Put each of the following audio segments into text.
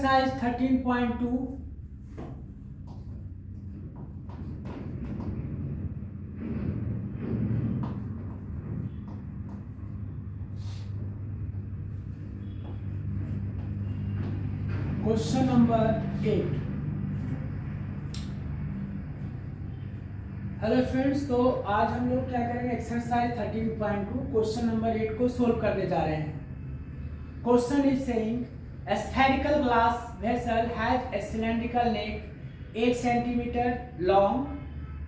Exercise 13.2 question number 8। Hello friends, तो आज हम लोग क्या करेंगे, एक्सरसाइज 13.2 क्वेश्चन नंबर 8 को सोल्व करने जा रहे हैं। Question is saying a spherical glass vessel has a cylindrical neck 8 cm long,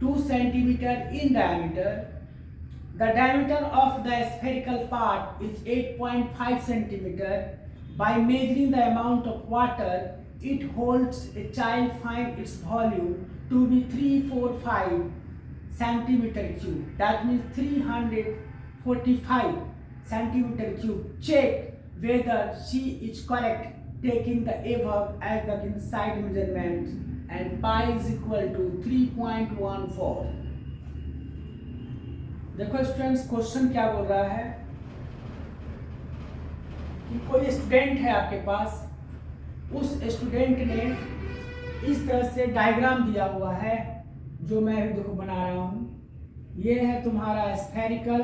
2 cm in diameter. The diameter of the spherical part is 8.5 cm. By measuring the amount of water it holds, a child find its volume to be 345 centimeter cube. That means 345 centimeter cube. Check whether she is correct, taking the above as the inside measurement, and pi is equal to 3.14. देखो students, question क्या बोल रहा है कि कोई student है आपके पास, उस स्टूडेंट ने इस तरह से डायग्राम दिया हुआ है, जो मैं अभी देखो बना रहा हूं। ये है तुम्हारा स्फेरिकल,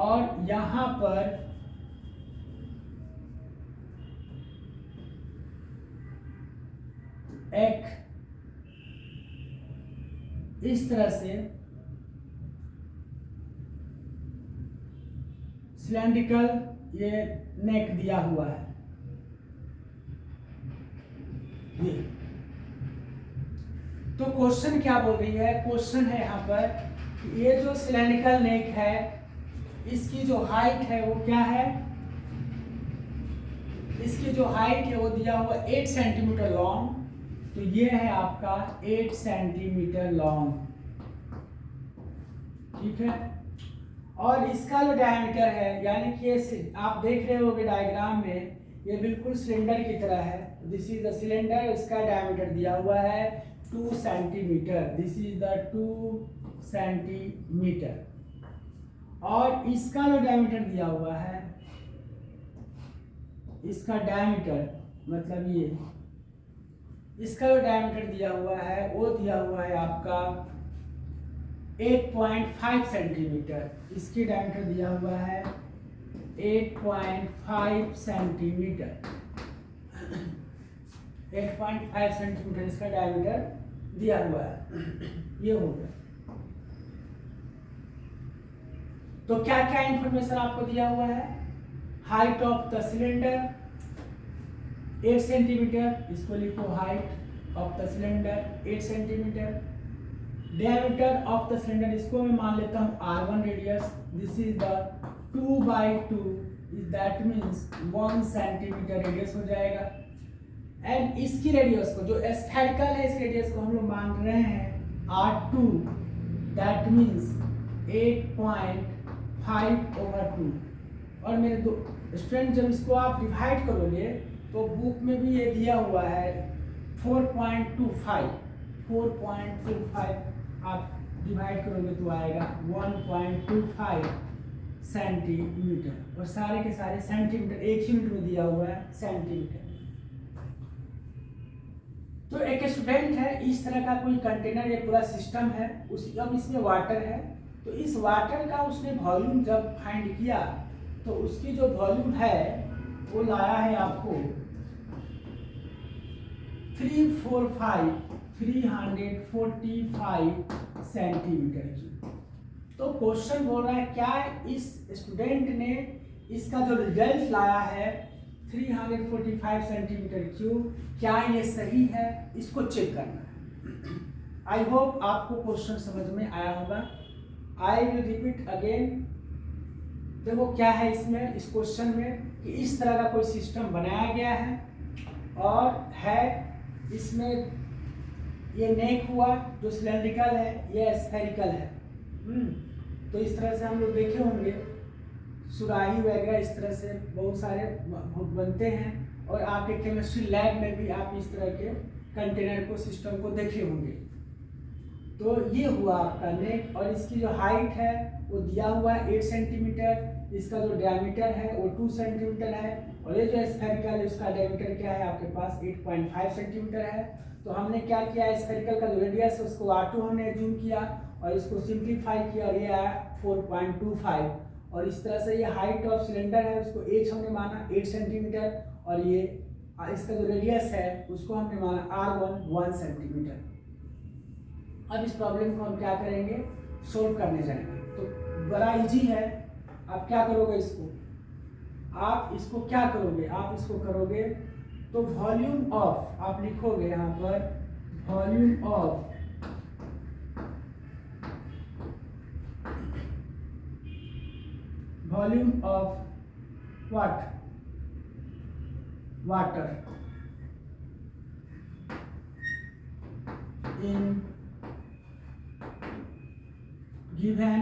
और यहां पर एक इस तरह से सिलेंड्रिकल ये नेक दिया हुआ है। ये तो क्वेश्चन क्या बोल रही है, क्वेश्चन है यहाँ पर, ये जो सिलेंड्रिकल नेक है, इसकी जो हाइट है वो क्या है, इसकी जो हाइट है वो दिया हुआ 8 सेंटीमीटर लॉन्ग। तो ये है आपका 8 सेंटीमीटर लॉन्ग, ठीक है। और इसका जो डायमीटर है, यानी कि आप देख रहे होगे डायग्राम में, ये बिल्कुल सिलेंडर की तरह है। दिस इज द सिलेंडर, इसका डायमीटर दिया हुआ है 2 centimetre. This is the 2 centimetre. और इसका जो डायमीटर दिया हुआ है, इसका डायमीटर मतलब ये, इसका जो डायमीटर दिया हुआ है वो दिया हुआ है आपका 8.5 सेंटीमीटर। इसकी डायमीटर दिया हुआ है 8.5 सेंटीमीटर। 8.5 सेंटीमीटर इसका डायमीटर दिया हुआ है। ये हो गया। तो क्या क्या इंफॉर्मेशन आपको दिया हुआ है, height of the cylinder 8 centimetre, इसको लिखो height of the cylinder 8 centimetre. Diameter of the cylinder, इसको मैं मान लेता हूँ R1 radius. This is the 2/2, that means 1 centimetre radius हो जाएगा। एंड इसकी रेडियस को, जो स्फेरिकल है, इस रेडियस को हम लोग मान रहे हैं R2, दैट मीन्स 8.5/2। और मेरे दो स्टूडेंट, जब इसको आप डिवाइड करोगे तो बुक में भी ये दिया हुआ है 4.25 आप डिवाइड करोगे तो आएगा 1.25 सेंटीमीटर। और सारे के सारे सेंटीमीटर, एक ही मिनट में दिया हुआ है सेंटीमीटर। तो एक स्टूडेंट है, इस तरह का कोई कंटेनर, ये पूरा सिस्टम है, अब इसमें वाटर है। तो इस वाटर का उसने वॉल्यूम जब फाइंड किया, तो उसकी जो वॉल्यूम है वो लाया है आपको 345 सेंटीमीटर की। तो क्वेश्चन बोल रहा है, क्या इस स्टूडेंट ने इसका जो रिजल्ट लाया है 345 सेंटीमीटर क्यूब, क्या ये सही है, इसको चेक करना है। आई होप आपको क्वेश्चन समझ में आया होगा। I will repeat again. देखो क्या है इसमें, इस क्वेश्चन में, कि इस तरह का कोई सिस्टम बनाया गया है, और है इसमें ये नेक हुआ जो सिलेंड्रिकल है, ये स्फेरिकल है। तो इस तरह से हम लोग देखे होंगे, सुराही वगैरह इस तरह से बहुत सारे बनते हैं, और आपके केमिस्ट्री लैब में भी आप इस तरह के कंटेनर को, सिस्टम को देखे होंगे। तो ये हुआ आपका नेक, और इसकी जो हाइट है वो दिया हुआ है 8 सेंटीमीटर, इसका जो डायमीटर है वो 2 सेंटीमीटर है, और ये जो स्फेरिकल है उसका डायमीटर क्या है आपके पास 8.5 सेंटीमीटर है। तो हमने क्या किया, स्फेरिकल का जो रेडियस है उसको R2 हमने एज्यूम किया और इसको सिंप्लीफाई किया और ये आया 4.25, और इस तरह से ये हाइट ऑफ सिलेंडर है उसको h हमने माना 8 सेंटीमीटर, और ये इसका जो रेडियस है उसको हमने माना R1 1 सेंटीमीटर। अब इस प्रॉब्लम को हम क्या करेंगे, सोल्व करने जाएंगे। तो बड़ा इजी है, आप क्या करोगे, आप इसको क्या करोगे, आप इसको करोगे तो वॉल्यूम ऑफ आप लिखोगे यहाँ पर, volume of what, water in given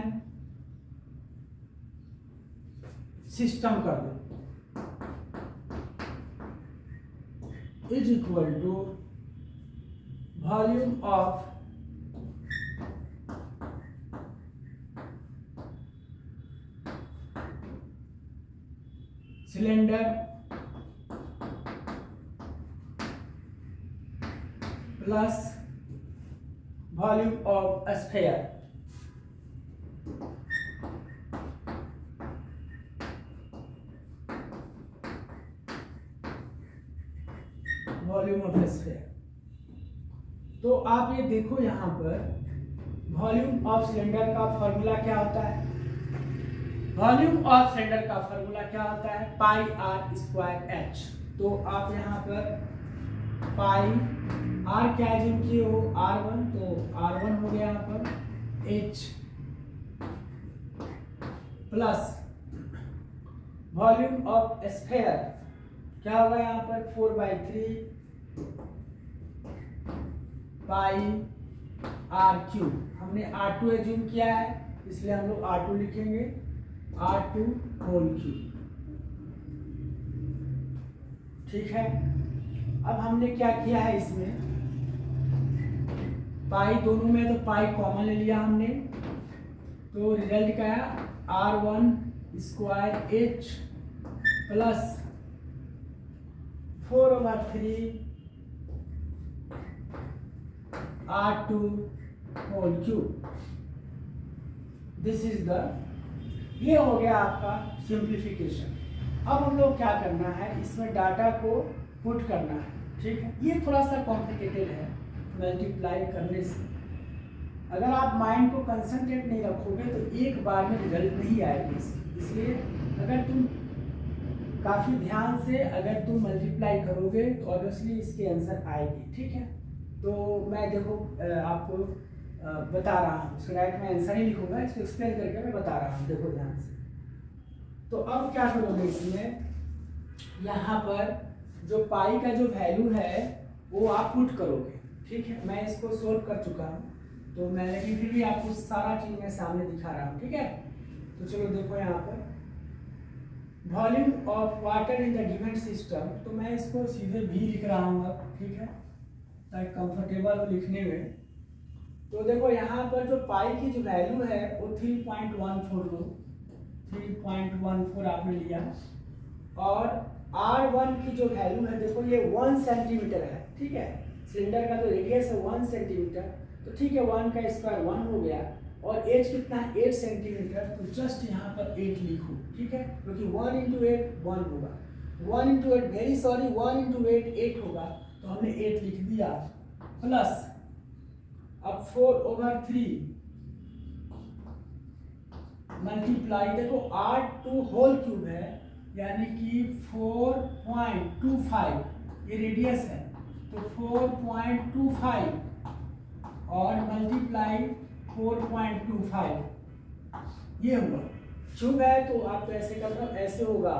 system कर दो is equal to volume of cylinder plus volume of sphere. Volume of sphere. तो आप ये देखो यहाँ पर वॉल्यूम ऑफ सिलेंडर का फॉर्मूला क्या होता है, वॉल्यूम ऑफ सिलेंडर का फॉर्मूला क्या होता है, पाई आर स्क्वायर एच। तो आप यहाँ पर पाई आर क्या एज्यूम किए हो, R1, तो R1 हो गया यहाँ पर H plus volume of sphere क्या होगा यहाँ पर 4/3 पाई R3। हमने R2 एज्यूम किया है इसलिए हम लोग R2 लिखेंगे, R2 होल क्यूब। ठीक है, अब हमने क्या किया है इसमें, पाई दोनों में तो पाई कॉमन ले लिया हमने, तो रिजल्ट क्या है R1 square H plus 4/3 R2 whole cube. This is the, ये हो गया आपका सिंप्लीफिकेशन। अब हम लोग क्या करना है, इसमें डाटा को पुट करना है। ठीक है, ये थोड़ा सा कॉम्प्लिकेटेड है मल्टीप्लाई करने से। अगर आप माइंड को कंसंट्रेट नहीं रखोगे तो एक बार में रिजल्ट नहीं आएगी, इसलिए अगर तुम काफ़ी ध्यान से अगर तुम मल्टीप्लाई करोगे तो ऑब्वियसली इसके आंसर आएगी। ठीक है, तो मैं देखो आपको बता रहा हूँ, इसको डायरेक्ट मैं आंसर ही लिखूंगा, इसको एक्सप्लेन करके मैं बता रहा हूँ, देखो ध्यान से। तो अब क्या करोगे इसमें, यहाँ पर जो पाई का जो वैल्यू है वो आप पुट करोगे। ठीक है, मैं इसको सोल्व कर चुका हूँ, तो मैं लेकिन फिर भी आपको सारा चीज़ मैं सामने दिखा रहा हूँ। ठीक है, तो चलो देखो यहाँ पर volume of water in the given system, तो मैं इसको सीधे भी लिख रहा हूँ अब। ठीक है, ताकि कंफर्टेबल हो लिखने में। तो देखो यहाँ पर जो पाई की जो वैल्यू है वो 3.14 आपने लिया, और R1 की जो वैल्यू है देखो ये 1 सेंटीमीटर है। ठीक है, सिलेंडर का जो रेडियस है 1 सेंटीमीटर, तो ठीक है 1 का स्क्वायर 1 हो गया, और एच कितना है 8 सेंटीमीटर, तो जस्ट यहाँ पर 8 लिखो। ठीक है, क्योंकि 1 × 8 1 होगा, 1 × 8 वेरी सॉरी 1 × 8 8 होगा, तो हमने 8 लिख दिया, प्लस अब 4/3 मल्टीप्लाई, देखो R2 होल क्यूब है यानी कि 4.25, ये रेडियस है तो 4.25 और मल्टीप्लाई 4.25 ये हुआ। क्यूब है तो आप तो ऐसे कर दो, ऐसे होगा।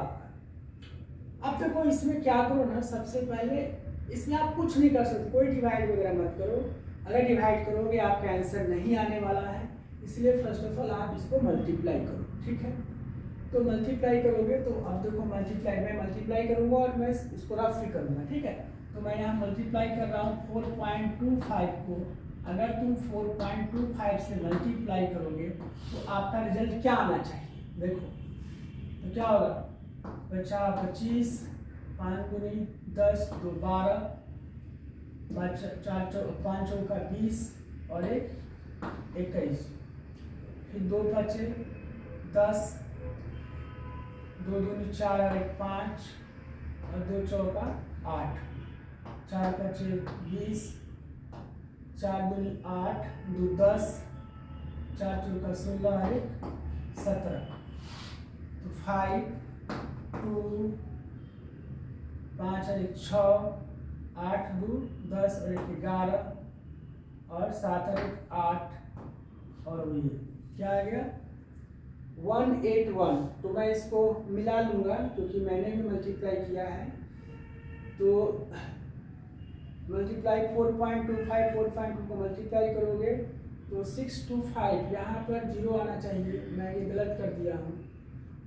अब देखो इसमें क्या करो ना, सबसे पहले इसमें आप कुछ नहीं कर सकते, कोई डिवाइड वगैरह मत करो। अगर डिवाइड करोगे आपका आंसर नहीं आने वाला है, इसलिए फर्स्ट ऑफ ऑल आप इसको मल्टीप्लाई करो। ठीक है, तो मल्टीप्लाई करोगे तो अब देखो मल्टीप्लाई, मैं मल्टीप्लाई करूंगा और मैं इसको रफ भी करूंगा। ठीक है, तो मैं यहाँ मल्टीप्लाई कर रहा हूँ 4.25 को, अगर तुम 4.25 से मल्टीप्लाई करोगे तो आपका रिजल्ट क्या आना चाहिए, देखो तो क्या होगा 25, 5 दूनी 10, 2 12, 5 चौका 20 और 1 21, फिर 2 बचे 10, 2 दूनी 4 और 1 5 और 2 चौका 8, 4 बचे 20, 4 दूनी 8, 2 10, 4 चौका 16 और 1 17, तो 5 2 5 और 1 6, 8 2 10 और 1 11 और 7 और 1 8 और ये क्या आ गया 181। तो मैं इसको मिला लूँगा क्योंकि मैंने भी मल्टीप्लाई किया है। तो मल्टीप्लाई 4.25 4.2 को मल्टीप्लाई करोगे तो 625, यहाँ पर 0 आना चाहिए, मैं ये गलत कर दिया हूँ।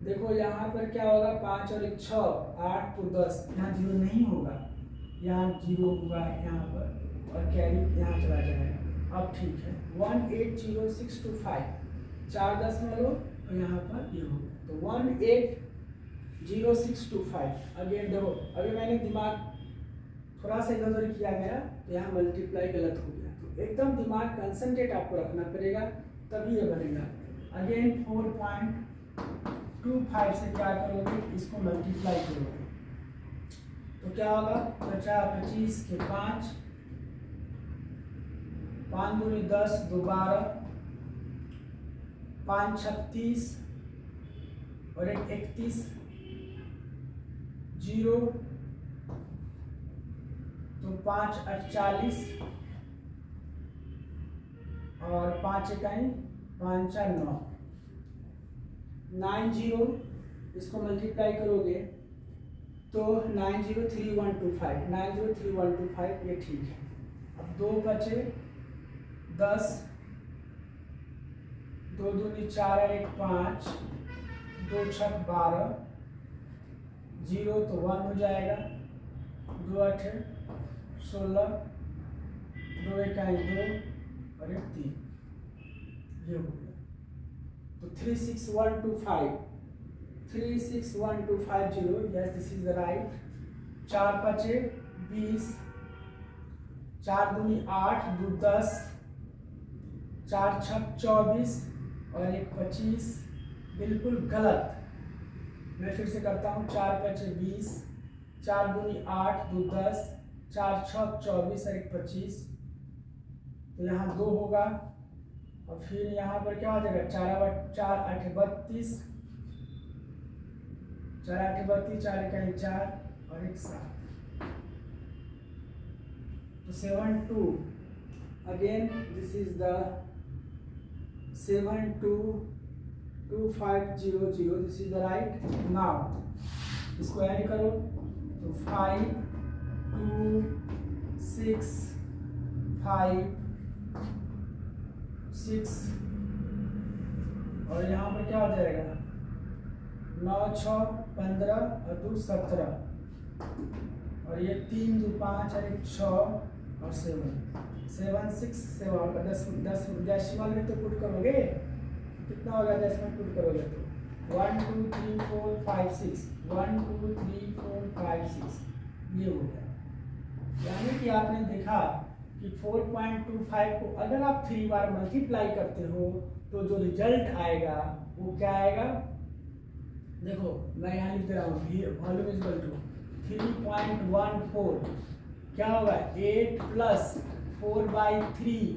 देखो यहाँ पर क्या होगा 5 और 1 6, 8 तो 10, यहाँ 0 नहीं होगा, यहाँ 0 होगा यहाँ पर और कैरी यहाँ चला जाएगा। अब ठीक है 180,625, 4 दशमलव तो यहाँ पर ये हो गया, तो 180,625। अगेन देखो अभी मैंने दिमाग थोड़ा सा इधर उधर किया गया तो यहाँ मल्टीप्लाई गलत हो गया, तो एकदम दिमाग कंसंट्रेट आपको रखना पड़ेगा तभी ये बनेगा। अगेन 4.25 से क्या करोगे इसको मल्टीप्लाई करोगे तो क्या होगा 50 के 5, 5 दूनी 10, 2 12, 5 36 और 1 31, 0 तो 5 48 और 5 इकाई 5 4 9, 90 इसको मल्टीप्लाई करोगे तो 903125, 903125 ये ठीक है। अब 2 बचे 10, 2 दूनी 4 और 1 5, 2 6 12, 0 तो 1 हो जाएगा, 2 8 16, 2 इकाई 2 और 1 3, ये हो गया। तो 36125, 36125 yes this is the right। 4 बचे 20, 4 दूनी 8, 2 10, 4 6 24 और 1 25, बिल्कुल गलत। मैं फिर से करता हूँ 4 बचे 20, 4 दूनी 8, 2 10, 4 6 24 और 1 25, तो यहाँ 2 होगा और फिर यहाँ पर क्या हो जाएगा 4 8 32, 4 8 32, 4 इकाई 4 और 1 7, तो 72। Again this is the 722500, this is the right. Now इसको ऐड करो तो 5 2 6 5 6 और यहाँ पर क्या हो जाएगा 9 6 15 और 2 17 और ये 3 2 5 और 1 6 और 7 6 7 और 10 डेसिमल में तो पुट करोगे कितना होगा, डेसिमल पुट करोगे तो 1 2 3 4 5 6, 1 2 3 4 5 6 ये हो गया। यानी कि आपने देखा कि 4.25 को अगर आप 3 बार मल्टीप्लाई करते हो तो जो रिजल्ट आएगा वो क्या आएगा, देखो मैं यहाँ लिख दे रहा हूँ वॉल्यूम इज इक्वल टू 3.14, क्या होगा 8 प्लस 4/3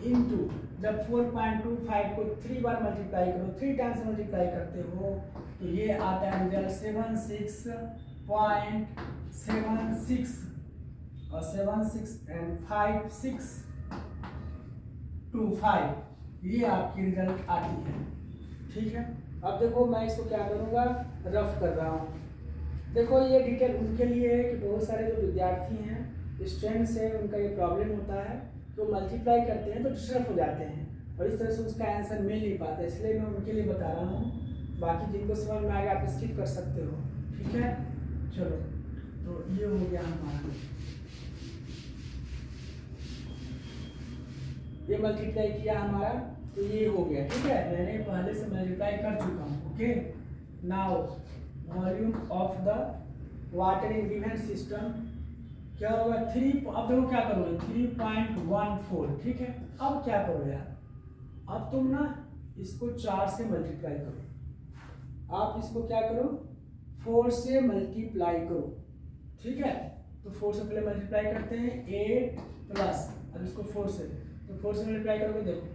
इंटू, जब 4.25 को 3 बार मल्टीप्लाई करो 3 टाइम्स मल्टीप्लाई करते हो तो ये आता है रिजल्ट 76.76 और 76 and 5 6 2 5, ये आपकी रिजल्ट आती है। ठीक है, अब देखो मैं इसको क्या करूँगा रफ कर रहा हूँ। देखो ये डिटेल उनके लिए है कि बहुत सारे जो विद्यार्थी हैं स्टूडेंट्स हैं उनका ये प्रॉब्लम होता है, तो मल्टीप्लाई करते हैं तो डिस्टर्ब हो जाते हैं और इस तरह से उसका आंसर मिल नहीं पाता, इसलिए मैं उनके लिए बता रहा हूँ। बाकी जिनको समझ में आएगा आप स्किप कर सकते हो। ठीक है, चलो तो ये हो गया हमारा, ये मल्टीप्लाई किया हमारा तो ये हो गया। ठीक है, मैंने पहले से मल्टीप्लाई कर चुका हूँ। Okay, now volume of the water in given system क्या होगा 3। अब देखो क्या करोगे 3.14, ठीक है। अब क्या करो यार, अब तुम ना इसको 4 से मल्टीप्लाई करो। आप इसको क्या करो 4 से मल्टीप्लाई करो, ठीक है। तो 4 से पहले मल्टीप्लाई करते हैं 8 प्लस, अब इसको 4 से, तो 4 से मल्टीप्लाई करोगे देखो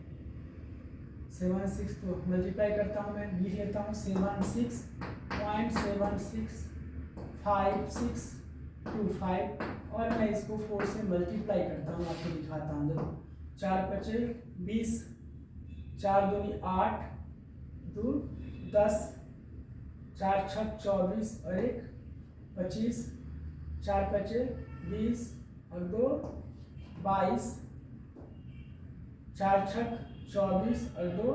76, तो मल्टीप्लाई करता हूँ मैं, लिख लेता हूँ 76.765625 और मैं इसको 4 से मल्टीप्लाई करता हूँ, आपको दिखाता हूँ। देखो 4 पचे 20, 4 दूनी 8, 2 10, 4 छक 24 और 1 25, 4 पचे 20 और 2 22, 4 छक 24 और 2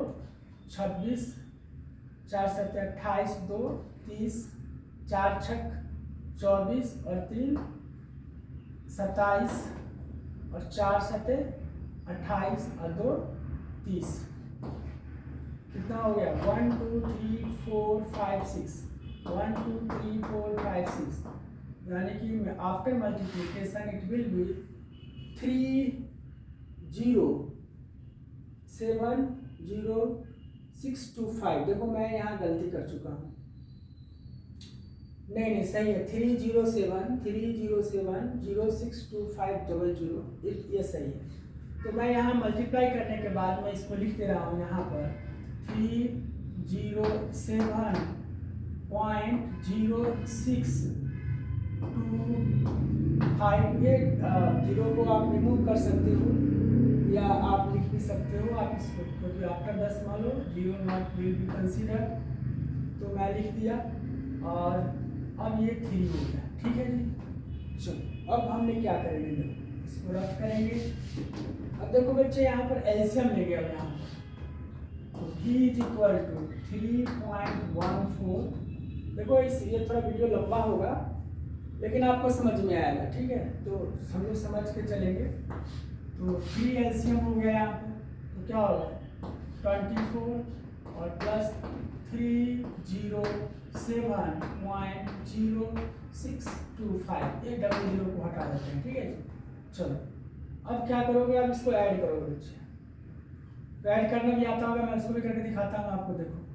26, 4 सत्ते 28, 2 30, 4 छक 24 और 3 27 और 4 सत्ते 28 और 2 30। कितना हो गया 1 2 3 4 5 6, 1 2 3 4 5 6, यानी कि after multiplication it will B 3070625। देखो मैं यहाँ गलती कर चुका हूँ, नहीं सही है 307062500, ये सही है। तो मैं यहाँ मल्टीप्लाई करने के बाद मैं इसको लिख दे रहा हूँ यहाँ पर 307.0625। ये 0 को आप रिमूव कर सकते हो या आप लिख भी सकते हो आप इसको, क्योंकि after decimal 0 not will be consider, तो मैं लिख दिया और अब ये 3 हो गया, ठीक है जी। चलो अब हमने क्या करेंगे, देखो इसको रफ करेंगे। अब देखो बच्चे यहाँ पर एलसीएम ले गया यहाँ पर, तो v इज इक्वल टू 3.14। देखो ये थोड़ा वीडियो लंबा होगा लेकिन आपको समझ में आएगा, ठीक है। तो हम लोग समझ के चलेंगे। तो 3 एलसीएम हो गया यहाँ पर, तो क्या होगा 24 और प्लस 307.0625, ये डबल 0 को हटा देते हैं, ठीक है जी। चलो अब क्या करोगे, आप इसको ऐड करोगे बच्चे, तो ऐड करना भी आता होगा, मैं इसको भी करके दिखाता हूँ आपको। देखो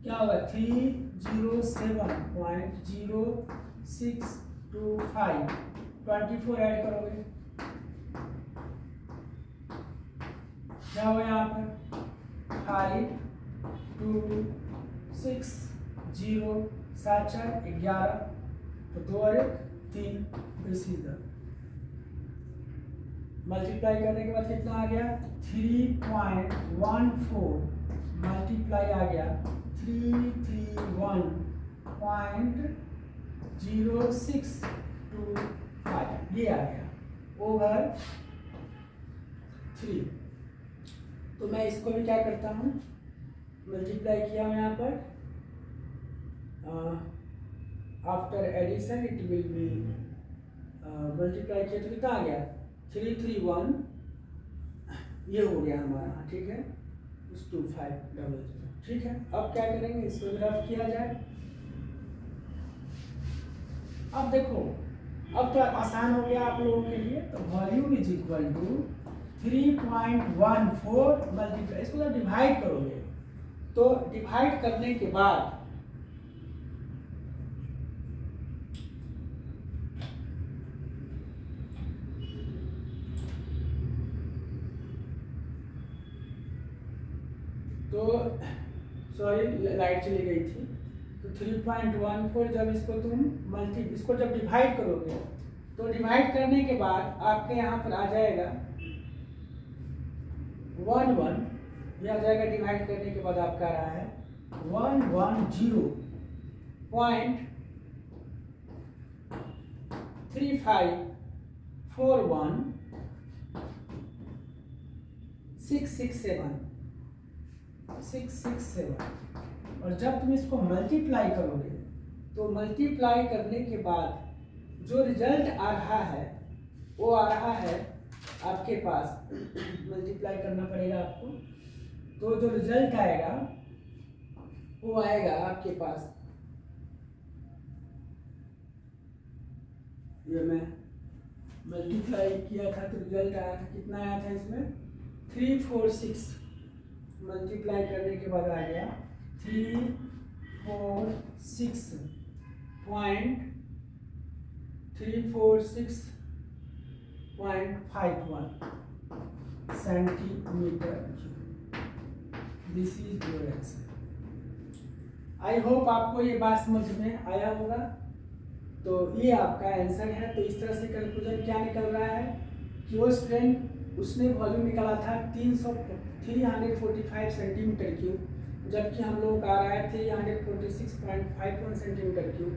क्या होगा 307.0625, 24 ऐड करोगे क्या होगा यहाँ पर 5 2 6 0 7 4 11, तो 2 और 1 3, दिस इज द मल्टीप्लाई करने के बाद कितना आ गया 3.14 मल्टीप्लाई आ गया 331.0625, ये आ गया ओवर 3। तो मैं इसको भी क्या करता हूँ मल्टीप्लाई किया हूँ यहाँ पर, after addition it will be multiply किया तो कितना आ गया 331, ये हो गया हमारा, ठीक है 2500, ठीक है। अब क्या करेंगे, इसको रफ किया जाए। अब देखो अब तो आसान हो गया आप लोगों के लिए, तो volume is equal to 3.14 multiply, इसको जब डिवाइड करोगे तो डिवाइड करने के बाद तो सॉरी लाइट चली गई थी। तो 3.14 जब इसको तुम इसको जब डिवाइड करोगे तो डिवाइड करने के बाद आपके यहाँ पर आ जाएगा 11, ये आ जाएगा डिवाइड करने के बाद आपका आ रहा है 111.3541,667 और जब तुम इसको मल्टीप्लाई करोगे तो मल्टीप्लाई करने के बाद जो रिजल्ट आ रहा है वो आ रहा है आपके पास, मल्टीप्लाई करना पड़ेगा आपको, तो जो रिजल्ट आएगा वो आएगा आपके पास, ये मैं मल्टीप्लाई किया था तो रिजल्ट आया था, कितना आया था इसमें 346, मल्टीप्लाई करने के बाद आ गया 346.51 centimetre cube. This is your answer. I hope आपको ये बात समझ में आया होगा। तो ये आपका आंसर है। तो इस तरह से कंक्लूजन क्या निकल रहा है कि वो स्टूडेंट उसने वॉल्यूम निकाला था 345 सेंटीमीटर क्यूब, जबकि हम लोग का आ रहा है 346.51 सेंटीमीटर क्यूब।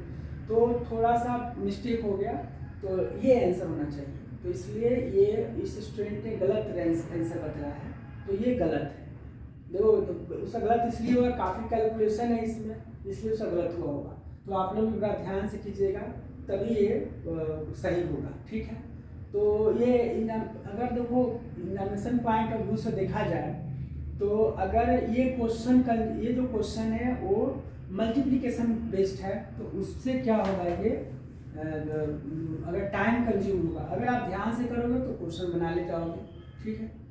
तो थोड़ा सा मिस्टेक हो गया, तो ये आंसर होना चाहिए। तो इसलिए ये इस स्टूडेंट ने गलत आंसर बताया है, तो ये गलत है। देखो तो उसका गलत इसलिए हुआ, काफ़ी कैलकुलेशन है इसमें, इसलिए उसका गलत हुआ होगा। तो आप लोग बड़ा ध्यान से कीजिएगा, तभी ये सही होगा। ठीक है। तो ये अगर देखो एग्जामिनेशन पॉइंट ऑफ व्यू से देखा जाए, तो अगर ये क्वेश्चन का ये जो क्वेश्चन है वो मल्टीप्लिकेशन बेस्ड है, तो उससे क्या होगा ये अगर टाइम कंज्यूम होगा। अगर आप ध्यान से करोगे तो क्वेश्चन बना ले जाओगे। ठीक है।